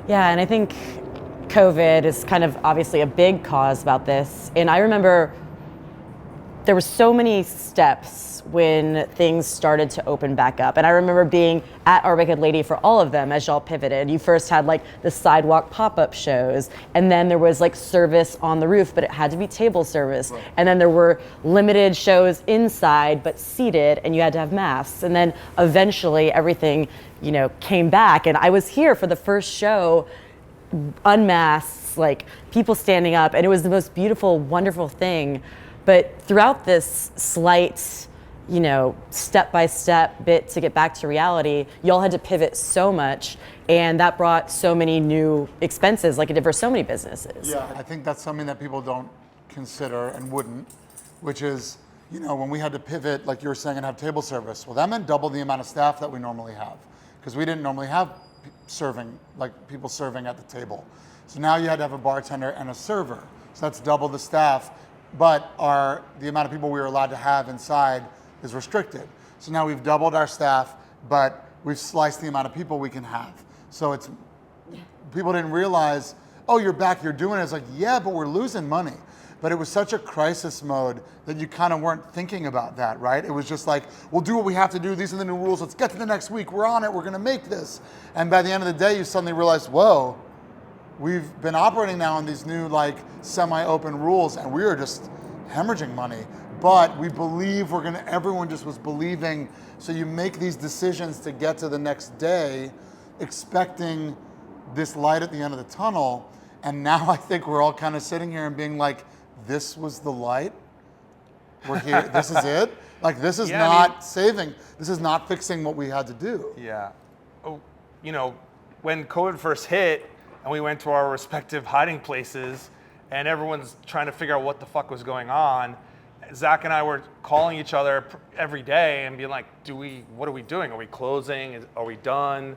Yeah, and I think COVID is kind of obviously a big cause about this. And I remember there were so many steps when things started to open back up. And I remember being at Our Wicked Lady for all of them as y'all pivoted. You first had like the sidewalk pop-up shows, and then there was like service on the roof, but it had to be table service. Right. And then there were limited shows inside, but seated, and you had to have masks. And then eventually everything, came back. And I was here for the first show, unmasked, like people standing up, and it was the most beautiful, wonderful thing. But throughout this slight, step-by-step bit to get back to reality, y'all had to pivot so much, and that brought so many new expenses like it did for so many businesses. Yeah, I think that's something that people don't consider and wouldn't, which is, when we had to pivot, like you were saying, and have table service, well, that meant double the amount of staff that we normally have, because we didn't normally have people serving at the table. So now you had to have a bartender and a server. So that's double the staff. But the amount of people we were allowed to have inside is restricted. So now we've doubled our staff, but we've sliced the amount of people we can have. So people didn't realize, oh, you're back, you're doing it. It's like, yeah, but we're losing money. But it was such a crisis mode that you kind of weren't thinking about that, right? It was just like, we'll do what we have to do. These are the new rules. Let's get to the next week. We're on it. We're going to make this. And by the end of the day, you suddenly realize, whoa, we've been operating now on these new semi-open rules, and we are just hemorrhaging money. But we believe everyone just was believing. So you make these decisions to get to the next day, expecting this light at the end of the tunnel. And now I think we're all kind of sitting here and being like, this was the light. We're here. This is it. Like, this is saving. This is not fixing what we had to do. Yeah. Oh, when COVID first hit, and we went to our respective hiding places, and everyone's trying to figure out what the fuck was going on. Zach and I were calling each other every day and being like, what are we doing? Are we closing? Are we done?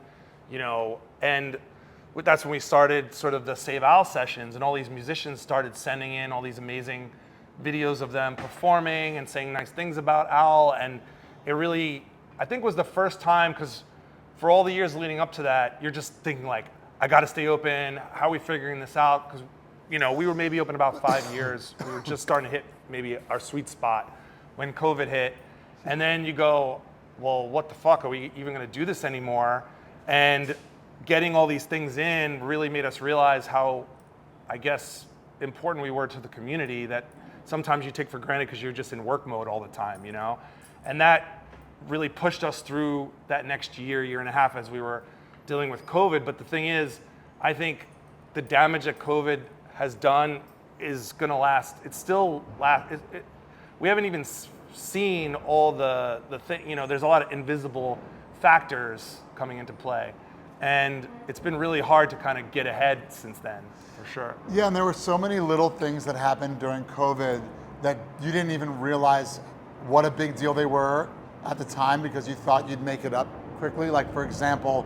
And that's when we started sort of the Save Al sessions, and all these musicians started sending in all these amazing videos of them performing and saying nice things about Al. And it really, I think, was the first time, because for all the years leading up to that, you're just thinking like, I got to stay open. How are we figuring this out? Because, we were maybe open about 5 years. We were just starting to hit maybe our sweet spot when COVID hit. And then you go, well, what the fuck? Are we even going to do this anymore? And getting all these things in really made us realize how, I guess, important we were to the community, that sometimes you take for granted because you're just in work mode all the time, And that really pushed us through that next year and a half as we were dealing with COVID. But the thing is, I think the damage that COVID has done is going to last. It's still last. We haven't even seen all the thing. There's a lot of invisible factors coming into play, and it's been really hard to kind of get ahead since then, for sure. Yeah, and there were so many little things that happened during COVID that you didn't even realize what a big deal they were at the time, because you thought you'd make it up quickly. Like, for example,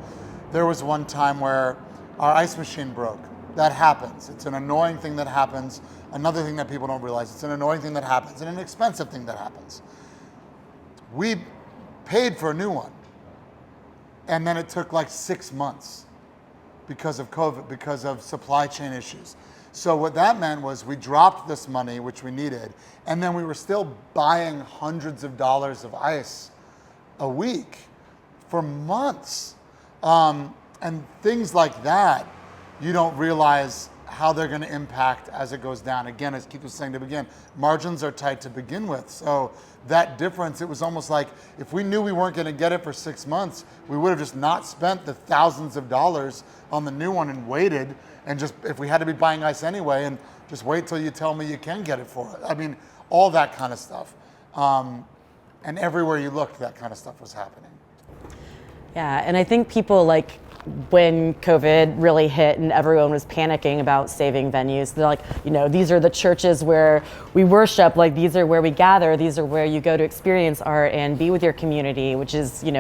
there was one time where our ice machine broke. That happens. It's an annoying thing that happens. Another thing that people don't realize, it's an annoying thing that happens and an expensive thing that happens. We paid for a new one. And then it took like 6 months because of COVID, because of supply chain issues. So what that meant was we dropped this money, which we needed, and then we were still buying hundreds of dollars of ice a week for months. And things like that, you don't realize how they're going to impact as it goes down. Again, as Keith was saying to begin, margins are tight to begin with. So that difference, it was almost like if we knew we weren't going to get it for 6 months, we would have just not spent the thousands of dollars on the new one and waited, and just, if we had to be buying ice anyway, and just wait till you tell me you can get it for it. I mean, all that kind of stuff. And everywhere you looked, that kind of stuff was happening. Yeah, and I think people, when COVID really hit and everyone was panicking about saving venues, they're like, these are the churches where we worship, these are where we gather, these are where you go to experience art and be with your community, which is, you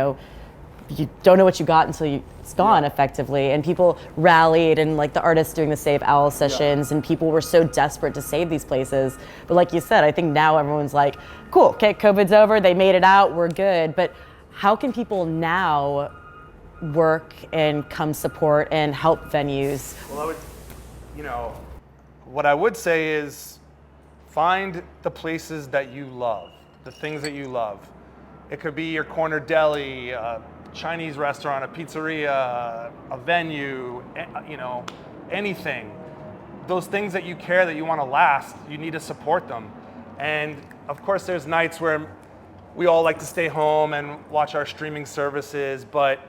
don't know what you got until it's gone, effectively. And people rallied, and the artists doing the Save Owl sessions, and people were so desperate to save these places. But like you said, I think now everyone's like, cool, okay, COVID's over, they made it out, we're good. But how can people now work and come support and help venues? Well, what I would say is find the places that you love, the things that you love. It could be your corner deli, a Chinese restaurant, a pizzeria, a venue, anything. Those things that you care that you want to last, you need to support them. And of course there's nights where we all like to stay home and watch our streaming services, but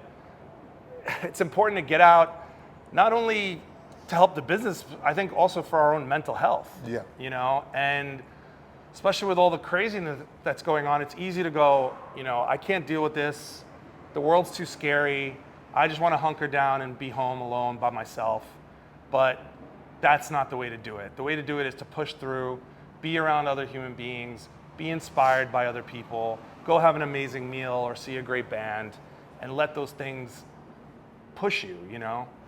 it's important to get out, not only to help the business, I think also for our own mental health. Yeah. And especially with all the craziness that's going on, it's easy to go, I can't deal with this. The world's too scary. I just want to hunker down and be home alone by myself. But that's not the way to do it. The way to do it is to push through, be around other human beings, be inspired by other people, go have an amazing meal or see a great band, and let those things push you,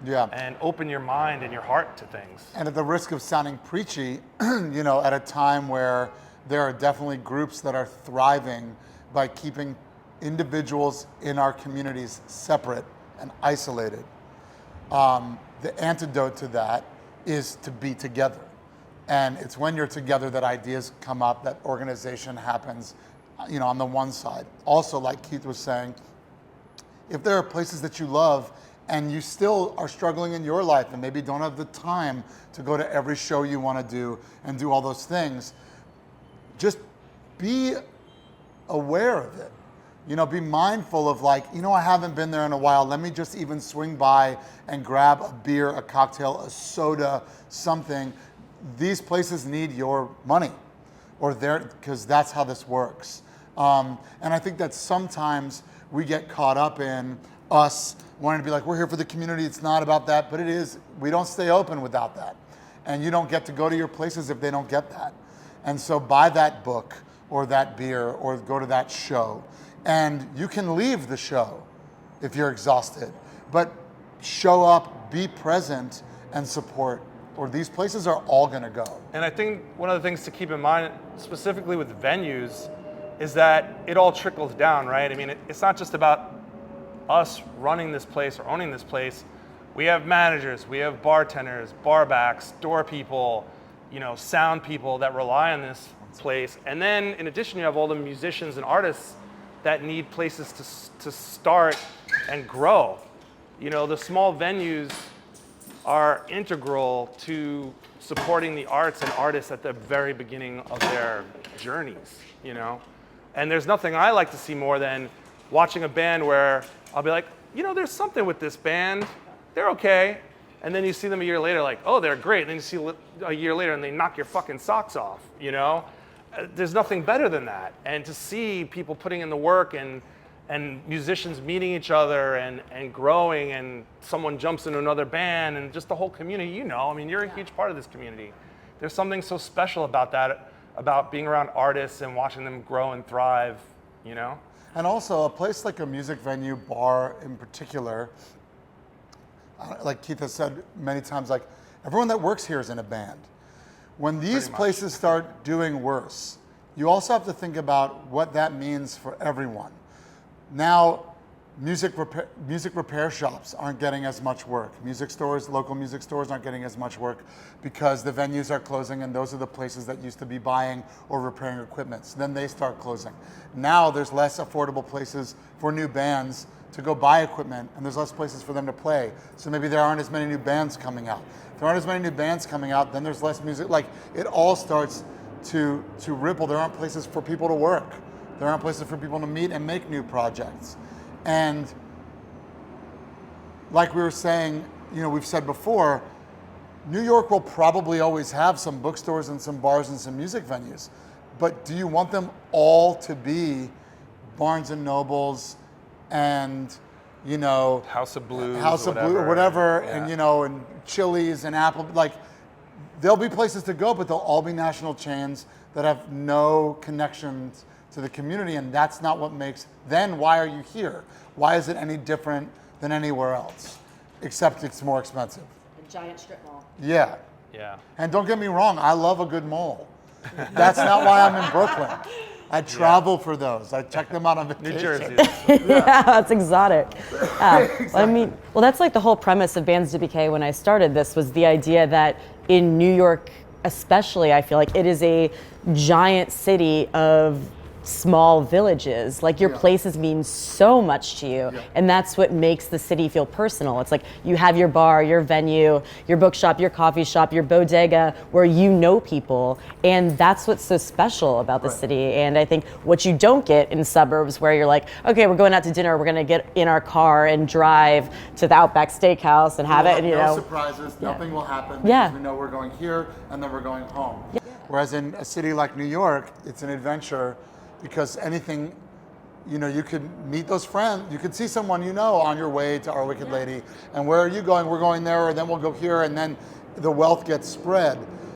Yeah. and open your mind and your heart to things. And at the risk of sounding preachy, at a time where there are definitely groups that are thriving by keeping individuals in our communities separate and isolated, the antidote to that is to be together. And it's when you're together that ideas come up, that organization happens, on the one side. Also, like Keith was saying, if there are places that you love and you still are struggling in your life and maybe don't have the time to go to every show you want to do and do all those things, just be aware of it. Be mindful of I haven't been there in a while. Let me just even swing by and grab a beer, a cocktail, a soda, something. These places need your money, because that's how this works. And I think that sometimes we get caught up in us wanting to be like, we're here for the community. It's not about that, but it is. We don't stay open without that. And you don't get to go to your places if they don't get that. And so buy that book or that beer or go to that show. And you can leave the show if you're exhausted, but show up, be present, and support, or these places are all gonna go. And I think one of the things to keep in mind, specifically with venues, is that it all trickles down, right? I mean, it's not just about us running this place or owning this place. We have managers, we have bartenders, barbacks, door people, sound people that rely on this place. And then in addition, you have all the musicians and artists that need places to start and grow. The small venues are integral to supporting the arts and artists at the very beginning of their journeys, And there's nothing I like to see more than watching a band where I'll be like, there's something with this band. They're okay. And then you see them a year later like, oh, they're great. And then you see a year later and they knock your fucking socks off, There's nothing better than that. And to see people putting in the work and musicians meeting each other and growing, and someone jumps into another band, and just the whole community, you're a huge part of this community. There's something so special about that, about being around artists and watching them grow and thrive, And also a place like a music venue, bar in particular, like Keith has said many times, everyone that works here is in a band. When these places start doing worse, you also have to think about what that means for everyone. Now, music repair shops aren't getting as much work. Local music stores aren't getting as much work because the venues are closing, and those are the places that used to be buying or repairing equipment. So then they start closing. Now there's less affordable places for new bands to go buy equipment, and there's less places for them to play. So maybe there aren't as many new bands coming out. If there aren't as many new bands coming out, then there's less music. It all starts to ripple. There aren't places for people to work. There aren't places for people to meet and make new projects. And like we were saying, we've said before, New York will probably always have some bookstores and some bars and some music venues. But do you want them all to be Barnes and Nobles and, House of Blues, whatever, yeah. and Chili's and Apple, there'll be places to go, but they'll all be national chains that have no connections to the community, and that's not what makes, then why are you here? Why is it any different than anywhere else? Except it's more expensive. A giant strip mall. Yeah. Yeah. And don't get me wrong, I love a good mall. That's not why I'm in Brooklyn. I travel for those. I check them out on vacation. New Jersey. Yeah, that's exotic. Well, that's like the whole premise of BandsDoBK when I started this was the idea that in New York, especially, I feel like it is a giant city of small villages. Like your places mean so much to you, and that's what makes the city feel personal. It's like you have your bar, your venue, your bookshop, your coffee shop, your bodega, where you know people, and that's what's so special about the city. And I think what you don't get in suburbs, where you're like, okay, we're going out to dinner, we're gonna get in our car and drive to the Outback Steakhouse and have it, and, no surprises, nothing will happen because we know we're going here and then we're going home. Whereas in a city like New York, it's an adventure. Because anything, you know, you could meet those friends, you could see someone you know on your way to Our Wicked Lady, and where are you going? We're going there, or then we'll go here, and then the wealth gets spread.